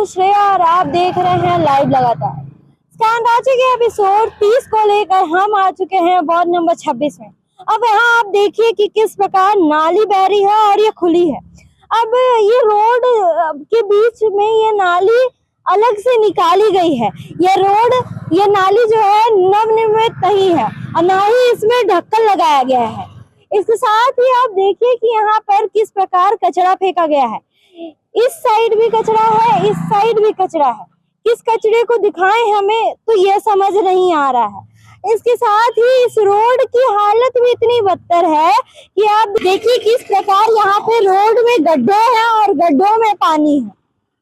हूँ श्रेया और आप देख रहे हैं लाइव लगातार। स्कैन राज्य के एपिसोड 30 को लेकर हम आ चुके हैं वार्ड नंबर 26 में। अब यहाँ आप देखिए कि किस प्रकार नाली बह रही है और ये खुली है। अब ये रोड के बीच में ये नाली अलग से निकाली गई है। ये नाली जो है नवनिर्मित नहीं है और ना ही इसमें ढक्कन लगाया गया है। इसके साथ ही आप देखिए कि यहाँ पर किस प्रकार कचरा फेंका गया है। इस साइड भी कचरा है, इस साइड भी कचरा है। किस कचरे को दिखाएं हमें तो यह समझ नहीं आ रहा है। इसके साथ ही इस रोड की हालत भी इतनी बदतर है कि आप देखिए किस प्रकार यहाँ पे रोड में गड्ढे हैं और गड्ढों में पानी है।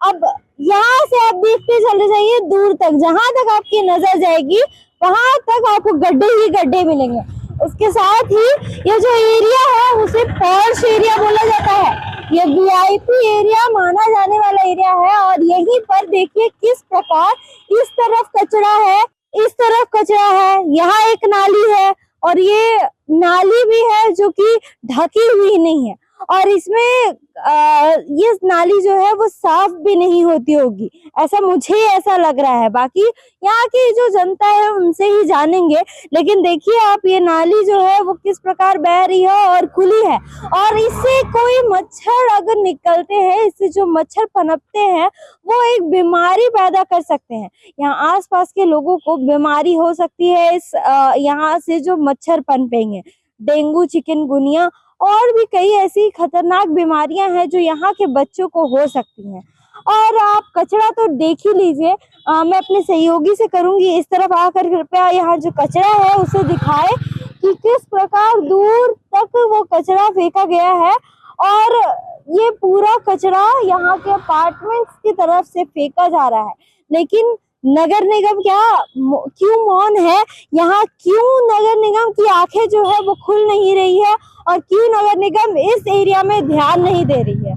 अब यहाँ से आप देखते चले जाइए दूर तक, जहां तक आपकी नजर जाएगी वहां तक आपको गड्ढे ही गड्ढे मिलेंगे। उसके साथ ही ये जो एरिया है उसे पॉश एरिया बोला जाता है। ये वीआईपी एरिया माना जाने वाला एरिया है और यहीं पर देखिए किस प्रकार इस तरफ कचरा है, इस तरफ कचरा है, यहाँ एक नाली है और ये नाली भी है जो कि ढकी हुई नहीं है और इसमें ये नाली जो है वो साफ भी नहीं होती होगी, ऐसा लग रहा है। बाकी यहाँ की जो जनता है उनसे ही जानेंगे। लेकिन देखिए आप, ये नाली जो है वो किस प्रकार बह रही है और खुली है और इससे कोई मच्छर अगर निकलते हैं, इससे जो मच्छर पनपते हैं वो एक बीमारी पैदा कर सकते हैं। यहाँ आसपास के लोगों को बीमारी हो सकती है इस यहाँ से जो मच्छर पनपेंगे। डेंगू, चिकनगुनिया और भी कई ऐसी खतरनाक बीमारियां हैं जो यहाँ के बच्चों को हो सकती हैं। और आप कचरा तो देख ही लीजिए। मैं अपने सहयोगी से करूंगी, इस तरफ आकर कृपया यहाँ जो कचरा है उसे दिखाए कि किस प्रकार दूर तक वो कचरा फेंका गया है और ये पूरा कचरा यहाँ के अपार्टमेंट्स की तरफ से फेंका जा रहा है। लेकिन नगर निगम क्यों मौन है? यहाँ क्यों नगर निगम की आंखें जो है वो खुल नहीं रही है और क्यों नगर निगम इस एरिया में ध्यान नहीं दे रही है?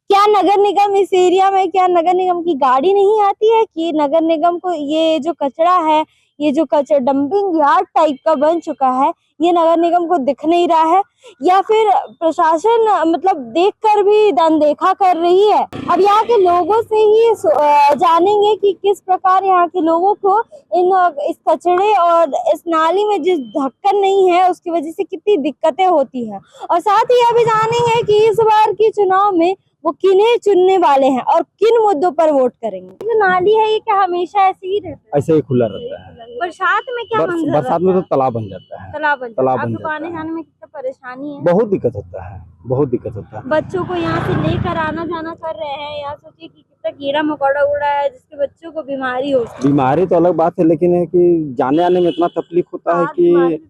क्या नगर निगम इस एरिया में, क्या नगर निगम की गाड़ी नहीं आती है कि नगर निगम को ये जो कचरा है, ये जो कचरा डंपिंग यार्ड टाइप का बन चुका है, ये नगर निगम को दिख नहीं रहा है? या फिर प्रशासन मतलब देखकर भी अनदेखा कर रही है? अब यहाँ के लोगों से ही जानेंगे कि किस प्रकार यहाँ के लोगों को इस कचरे और इस नाली में जिस ढक्कन नहीं है उसकी वजह से कितनी दिक्कतें होती है। और साथ ही अभी जानेंगे कि इस बार की चुनाव में वो किन्हें चुनने वाले हैं और किन मुद्दों पर वोट करेंगे। जो नाली है ये क्या हमेशा ऐसे ही रहता है? ऐसे ही खुला रहता है। बरसात में क्या मंजर बरसात में तो तालाब बन जाता है। तालाब बन जाता है। आने जाने में कितना परेशानी है? बहुत दिक्कत होता है, बहुत दिक्कत होता है। बच्चों को यहाँ से लेकर आना जाना कर रहे हैं। यहाँ सोचिए कि कितना कीड़ा मकोड़ा उड़ा है जिसके बच्चों को बीमारी हो। बीमारी तो अलग बात है, लेकिन है कि जाने आने में इतना तकलीफ होता है कि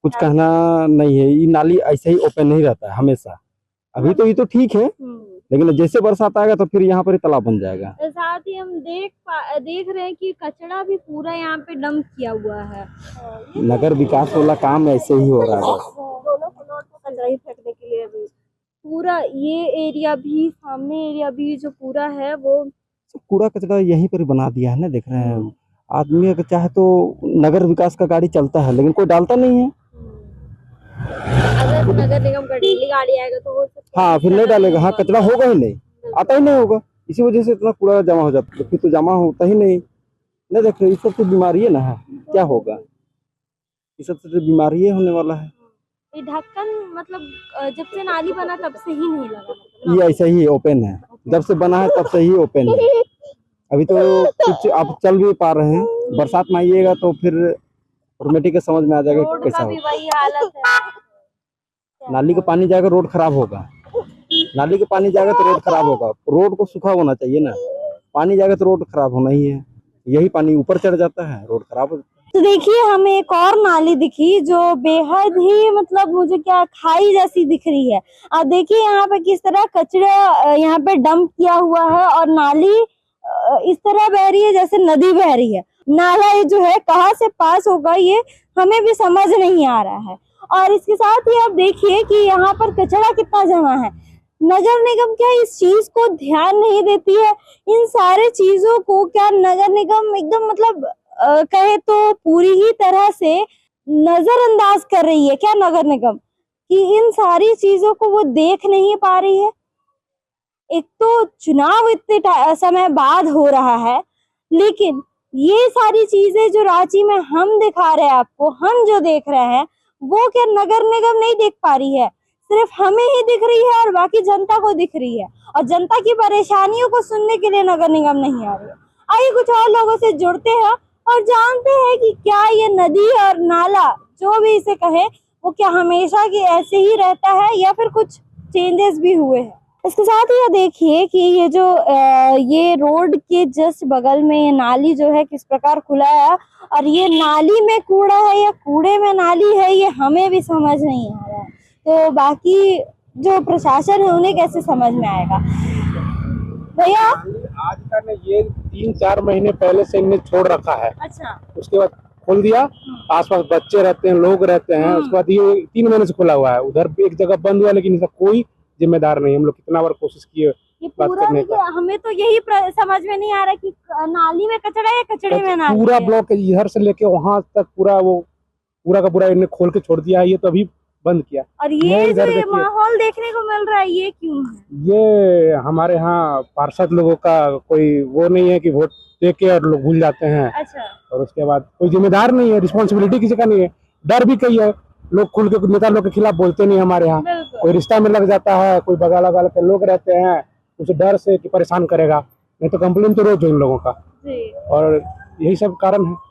कुछ कहना नहीं है। ये नाली ऐसे ही ओपन नहीं रहता है हमेशा। अभी तो ये तो ठीक है, लेकिन जैसे बरसात आएगा तो फिर यहाँ पर तालाब बन जाएगा। साथ ही हम देख रहे हैं कि कचरा भी पूरा यहाँ पे डंप किया हुआ है। नगर विकास वाला काम ऐसे ही हो रहा है। दोनों फ्लोर पे कचरा ही फेंकने के लिए अभी पूरा ये एरिया भी, सामने एरिया भी जो पूरा है वो कूड़ा कचरा यहीं पर बना दिया है ना। देख रहे हैं आदमी अगर चाहे तो नगर विकास का गाड़ी चलता है लेकिन कोई डालता नहीं है। अगर नगर निगम का डेली गाड़ी आएगा तो हो सकता है। हाँ, फिर नहीं डालेगा। हाँ, कचरा होगा ही नहीं, आता ही नहीं होगा। इसी वजह से इतना कूड़ा जमा हो जाता है। फिर तो जमा होता ही नहीं देख रहे। इस सब से बीमारी है ना, क्या होगा? इस सब से बीमारी होने वाला है। ये ढक्कन मतलब जब से नाली बना तब से ही नहीं लगा। ये ऐसा ही ओपन है, जब से बना है तब से ही ओपन है। अभी तो कुछ आप चल भी पा रहे हैं। बरसात में आइएगा तो फिर ऑटोमेटिक समझ में आ जाएगा कैसा होगा। वही हालत है। नाली का पानी जाएगा रोड खराब होगा, नाली का पानी जाएगा तो रोड खराब होगा। रोड को सूखा होना चाहिए ना, पानी जाएगा तो रोड खराब होना ही है। यही पानी ऊपर चढ़ जाता है, रोड खराब हो जाता है। तो देखिए हमें एक और नाली दिखी जो बेहद ही मतलब मुझे क्या खाई जैसी दिख रही है। अब देखिए यहाँ पे किस तरह कचरा यहाँ पे डंप किया हुआ है और नाली इस तरह बह रही है जैसे नदी बह रही है। नाला ये जो है कहाँ से पास होगा ये हमें भी समझ नहीं आ रहा है। और इसके साथ ही आप देखिए कि यहाँ पर कचरा कितना जमा है। नगर निगम क्या इस चीज को ध्यान नहीं देती है? इन सारे चीजों को क्या नगर निगम एकदम मतलब कहे तो पूरी ही तरह से नजरअंदाज कर रही है क्या नगर निगम, कि इन सारी चीजों को वो देख नहीं पा रही है? एक तो चुनाव इतने समय बाद हो रहा है, लेकिन ये सारी चीजें जो रांची में हम दिखा रहे हैं आपको, हम जो देख रहे हैं, वो क्या नगर निगम नहीं देख पा रही है? सिर्फ हमें ही दिख रही है और बाकी जनता को दिख रही है, और जनता की परेशानियों को सुनने के लिए नगर निगम नहीं आ रही है। आइए कुछ और लोगों से जुड़ते हैं और जानते हैं कि क्या ये नदी और नाला, जो भी इसे कहे, वो क्या हमेशा की ऐसे ही रहता है या फिर कुछ चेंजेस भी हुए हैं। इसके साथ ही ये देखिए कि ये जो ये रोड के जस्ट बगल में ये नाली जो है किस प्रकार खुला है, और ये नाली में कूड़ा है या कूड़े में नाली है, ये हमें भी समझ नहीं आ रहा है। तो बाकी जो प्रशासन है उन्हें कैसे समझ में आएगा। भैया आज का ने ये 3-4 महीने पहले से इन्हें छोड़ रखा है। अच्छा, उसके बाद खोल दिया, आसपास बच्चे रहते हैं, लोग रहते हैं। उसके बाद ये 3 महीने से खुला हुआ है। उधर भी एक जगह बंद हुआ, लेकिन इसका कोई जिम्मेदार नहीं। हम लोग कितना बार कोशिश किए ये बात पूरा करने देखिए, का। हमें तो यही समझ में नहीं आ रहा कि नाली में कचरा है या कचड़े में नाली पूरा है। ब्लॉक इधर से लेके वहां तक पूरा वो पूरा का पूरा इन्हें खोल के छोड़ दिया है। ये तो अभी बंद किया। और ये ये जो इधर ये देखिए। माहौल देखने को मिल रहा है, ये क्यों है? ये हमारे यहाँ पार्षद लोगों का कोई वो नहीं है कि वोट दे के और लोग भूल जाते हैं, अच्छा, और उसके बाद कोई जिम्मेदार नहीं है, रिस्पॉन्सिबिलिटी किसी का नहीं है। डर भी कई है, लोग खुल के नेता लोग के खिलाफ बोलते नहीं हमारे यहाँ। बिल्कुल। कोई रिश्ता में लग जाता है, कोई बगल अगल के लोग रहते हैं, उस डर से कि परेशान करेगा, नहीं तो कंप्लेन तो रोज हो इन लोगों का। जी। और यही सब कारण है।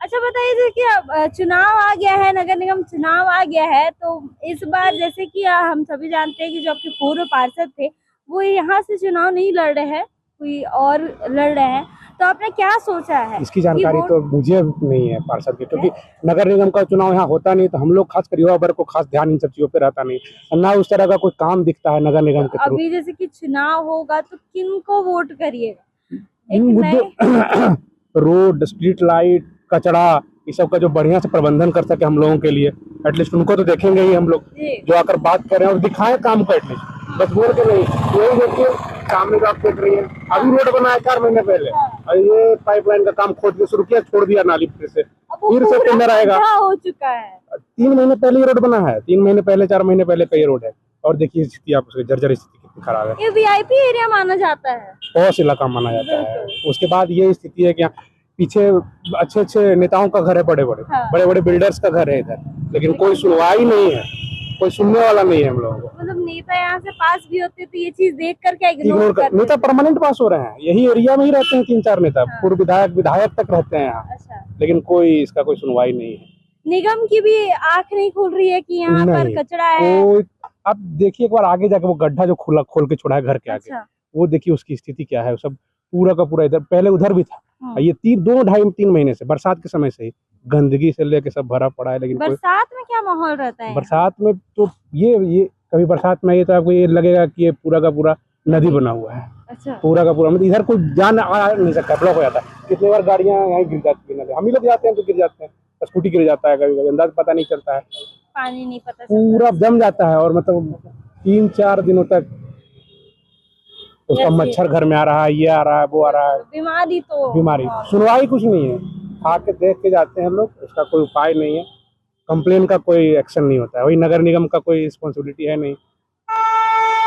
अच्छा बताइए, जैसे कि अब चुनाव आ गया है, नगर निगम चुनाव आ गया है, तो इस बार जैसे कि हम सभी जानते हैं कि जो आपके पूर्व पार्षद थे वो यहाँ से चुनाव नहीं लड़ रहे हैं, कोई और लड़ रहे हैं, तो आपने क्या सोचा है? इसकी जानकारी तो मुझे नहीं है पार्षद की, क्योंकि नगर निगम का चुनाव यहाँ होता नहीं, तो हम लोग खासकर युवा वर्ग को खास ध्यान इन सब चीजों पे रहता नहीं, और ना उस तरह का कोई काम दिखता है नगर निगम के थ्रू। अभी जैसे कि चुनाव होगा तो किन को वोट करिएगा? एक इन नए मुद्दों रोड, स्ट्रीट लाइट, कचरा, इस सब का जो बढ़िया से प्रबंधन कर सके हम लोगों के लिए, एटलीस्ट उनको तो देखेंगे ही हम लोग, जी। जो आकर बात कर रहे हैं और दिखाएं काम को एटलीस्ट, बस बोल के नहीं। यही देखिए सामने जो आप देख रही हैं, अभी रोड बना है 4 महीने पहले, और ये पाइपलाइन का काम खोद के शुरू किया, छोड़ दिया नाली फिर से टेंडर आएगा। हो चुका है। 3 महीने पहले ये रोड बना है, 3 महीने पहले 4 महीने पहले का ये रोड है, और देखिए स्थिति आप उसकी जर्जर स्थिति कितनी खराब है। ये वीआईपी एरिया माना जाता है, पॉश इलाका माना जाता है। उसके बाद ये स्थिति है कि यहाँ पीछे अच्छे अच्छे नेताओं का घर है, बड़े बड़े बिल्डर्स का घर है इधर, लेकिन कोई सुनवाई नहीं है, कोई सुनने वाला नहीं है हम लोगों को। मतलब नेता यहाँ से पास भी होते तो ये चीज देख करके इग्नोर कर नेता परमानेंट पास हो रहे हैं, यही एरिया में ही रहते हैं 3-4 नेता, पूर्व विधायक तक रहते हैं यहाँ। अच्छा, लेकिन कोई इसका कोई सुनवाई नहीं है। निगम की भी आंख नहीं खुल रही है कि यहाँ पर नहीं, कचरा है। कोई अब देखिए एक बार आगे जाके वो गड्ढा जो खोल के छोड़ा है घर के आगे, अच्छा, वो देखिए उसकी स्थिति क्या है। सब पूरा का पूरा इधर पहले उधर भी था, ये 2-2.5-3 महीने से बरसात के समय से ही गंदगी से लेके सब भरा पड़ा है। लेकिन बरसात में क्या माहौल रहता है? बरसात में तो ये कभी बरसात में ये तो आपको ये लगेगा कि ये पूरा का पूरा नदी बना हुआ है। अच्छा, पूरा का पूरा मतलब इधर कोई जान आ नहीं सकता, ब्लॉक हो जाता है। कितनी बार गाड़ियां यहाँ गिर जाती है, हम ही लोग जाते हैं तो गिर जाते हैं, स्कूटी गिर जाता है, कभी कभी अंदाज पता नहीं चलता है, पानी नहीं पता चलता। पूरा जम जाता है। और मतलब 3-4 दिनों तक उसका मच्छर घर में आ रहा है, ये आ रहा है, वो आ रहा है, बीमारी सुनवाई कुछ नहीं है। आके देख के जाते हैं हम लोग, उसका कोई उपाय नहीं है, कंप्लेन का कोई एक्शन नहीं होता है। वही नगर निगम का कोई रिस्पॉन्सिबिलिटी है नहीं,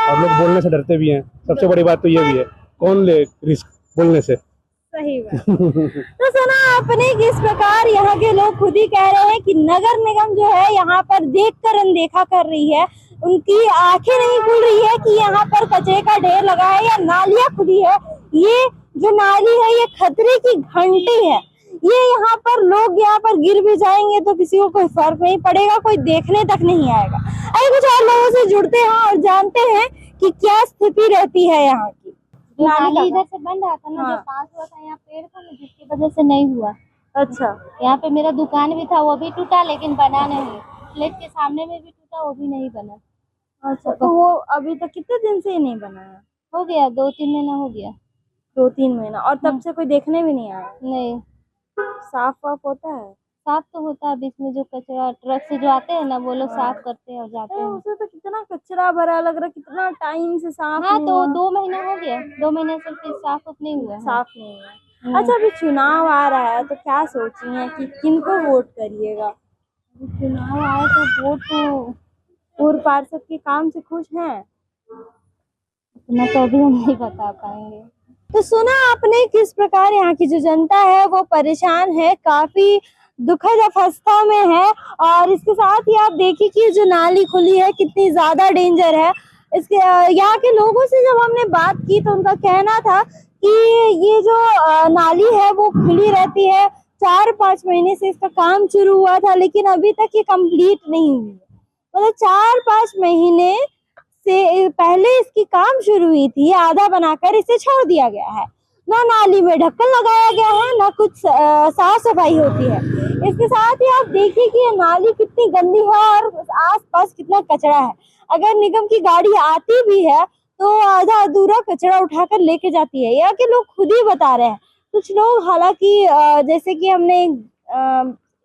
और लोग बोलने से डरते भी हैं। सबसे बड़ी बात तो ये भी है, कौन ले रिस्क बोलने से। सही बात। तो सुना आपने किस प्रकार यहाँ के लोग खुद ही कह रहे हैं कि नगर निगम जो है यहाँ पर देखकर अनदेखा कर रही है, उनकी आंखें नहीं खुल रही है कि यहाँ पर कचरे का ढेर लगा है या नालियां खुदी है। ये जो नाली है ये खतरे की घंटी है, ये यहाँ पर लोग यहाँ पर गिर भी जाएंगे तो किसी को कोई फर्क नहीं पड़ेगा, कोई देखने तक नहीं आएगा। आइए कुछ और लोगों से जुड़ते हैं और जानते हैं कि क्या स्थिति रहती है यहाँ की। नाली इधर से बन रहा था ना, जो पास हुआ था यहाँ पेड़ था ना, जिसकी वजह से नहीं हुआ। अच्छा, यहाँ पे मेरा दुकान भी था, वो भी टूटा लेकिन बना नहीं। फ्लैट के सामने में भी टूटा, वो भी नहीं बना। अच्छा, तो वो अभी तक कितने दिन से ही नहीं बना है? हो गया 2-3 महीना हो गया। 2-3 महीना, और तब से कोई देखने भी नहीं आया? नहीं, साफ वाफ होता है? साफ तो होता है, बीच में जो कचरा ट्रक से जो आते हैं ना, वो लोग साफ करते हैं और जाते हैं। उसमें तो कितना कचरा भरा लग रहा है, कितना टाइम से साफ हाँ, नहीं तो हुआ। 2 महीना हो गया, 2 महीने से फिर साफ नहीं हुआ है। साफ नहीं हुआ। अच्छा, अभी चुनाव आ रहा है तो क्या सोची हैं कि किनको वोट करिएगा? चुनाव आए तो वोट तो पूर्व पार्षद के काम से खुश हैं? इतना तो अभी हम नहीं बता पाएंगे। तो सुना आपने किस प्रकार यहाँ की जो जनता है वो परेशान है, काफी दुखद अवस्था में है। और इसके साथ ही आप देखिए कि जो नाली खुली है कितनी ज्यादा डेंजर है। इसके यहाँ के लोगों से जब हमने बात की तो उनका कहना था कि ये जो नाली है वो खुली रहती है, 4-5 महीने से इसका काम शुरू हुआ था लेकिन अभी तक ये कंप्लीट नहीं हुई। मतलब 4-5 महीने से पहले इसकी काम शुरू हुई थी, आधा बनाकर इसे छोड़ दिया गया है। ना नाली में ढक्कन लगाया गया है, ना कुछ साफ सफाई होती है। इसके साथ ही आप देखिए कि ये नाली कितनी गंदी है और आसपास कितना कचरा है। अगर निगम की गाड़ी आती भी है तो आधा अधूरा कचरा उठाकर लेके जाती है। यहाँ के लोग खुद ही बता रहे हैं। कुछ लोग हालांकि जैसे कि हमने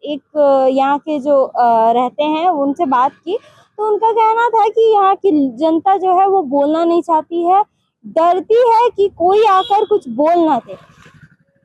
एक यहाँ के जो रहते हैं उनसे बात की तो उनका कहना था कि यहाँ की जनता जो है वो बोलना नहीं चाहती है, डरती है कि कोई आकर कुछ बोल ना दे।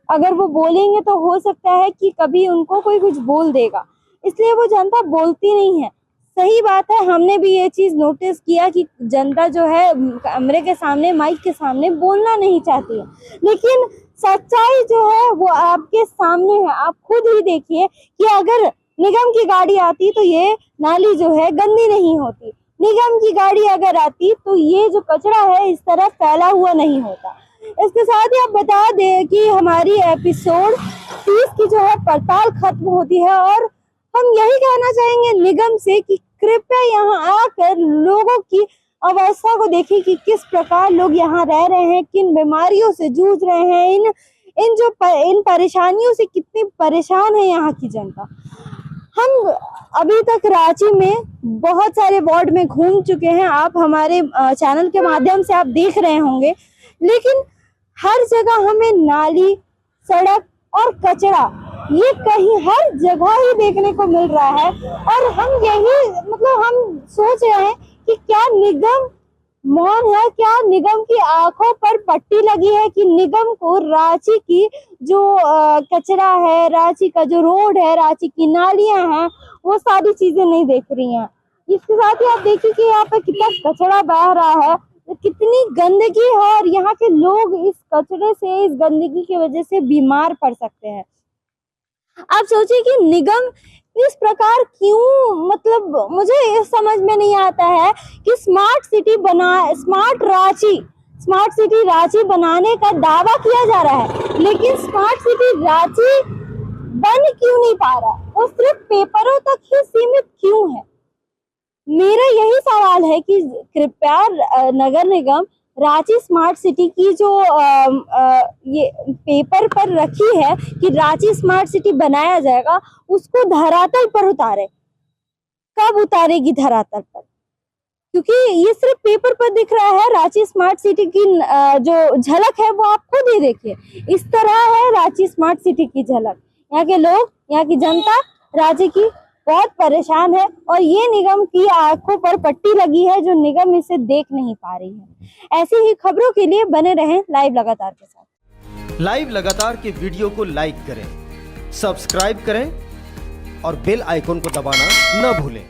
अगर वो बोलेंगे तो हो सकता है कि कभी उनको कोई कुछ बोल देगा, इसलिए वो जनता बोलती नहीं है। सही बात है, हमने भी ये चीज नोटिस किया कि जनता जो है कैमरे के सामने, माइक के सामने बोलना नहीं चाहती है, लेकिन सच्चाई जो है वो आपके सामने है। आप खुद ही देखिए कि अगर निगम की गाड़ी आती तो ये नाली जो है गंदी नहीं होती। निगम की गाड़ी अगर आती तो ये जो कचरा है इस तरह फैला हुआ नहीं होता। इसके साथ ही आप बता दें कि हमारी एपिसोड 30 की जो है पड़ताल खत्म होती है और हम यही कहना चाहेंगे निगम से कि कृपया यहाँ आकर लोगों की अवस्था को देखिए कि किस प्रकार लोग यहाँ रह रहे हैं, किन बीमारियों से जूझ रहे हैं, इन परेशानियों से कितनी परेशान है यहाँ की जनता। हम अभी तक रांची में बहुत सारे वार्ड में घूम चुके हैं, आप हमारे चैनल के माध्यम से आप देख रहे होंगे, लेकिन हर जगह हमें नाली, सड़क और कचरा ये कहीं हर जगह ही देखने को मिल रहा है। और हम यही हम सोच रहे हैं कि क्या निगम मौन है, क्या निगम की आंखों पर पट्टी लगी है कि निगम को रांची की जो कचरा है, रांची का जो रोड है, रांची की नालियां हैं, वो सारी चीजें नहीं देख रही हैं। इसके साथ ही आप देखिए कि यहाँ पे कितना कचरा बह रहा है, कितनी गंदगी है और यहाँ के लोग इस कचरे से, इस गंदगी की वजह से बीमार पड़ सकते हैं। आप सोचिए कि निगम इस प्रकार क्यों, मुझे ये समझ में नहीं आता है कि स्मार्ट सिटी रांची बनाने का दावा किया जा रहा है, लेकिन स्मार्ट सिटी रांची बन क्यों नहीं पा रहा, वो सिर्फ पेपरों तक ही सीमित क्यों है। मेरा यही सवाल है कि कृपया नगर निगम रांची स्मार्ट सिटी की जो ये पेपर पर रखी है कि रांची स्मार्ट सिटी बनाया जाएगा, उसको धरातल पर उतारे। कब उतारेगी धरातल पर? क्योंकि ये सिर्फ पेपर पर दिख रहा है। रांची स्मार्ट सिटी की जो झलक है वो आप खुद ही देखिए, इस तरह है रांची स्मार्ट सिटी की झलक। यहाँ के लोग, यहाँ की जनता रांची की बहुत परेशान है और ये निगम की आंखों पर पट्टी लगी है जो निगम इसे देख नहीं पा रही है। ऐसी ही खबरों के लिए बने रहें लाइव लगातार के साथ। लाइव लगातार के वीडियो को लाइक करें, सब्सक्राइब करें और बेल आइकन को दबाना न भूलें।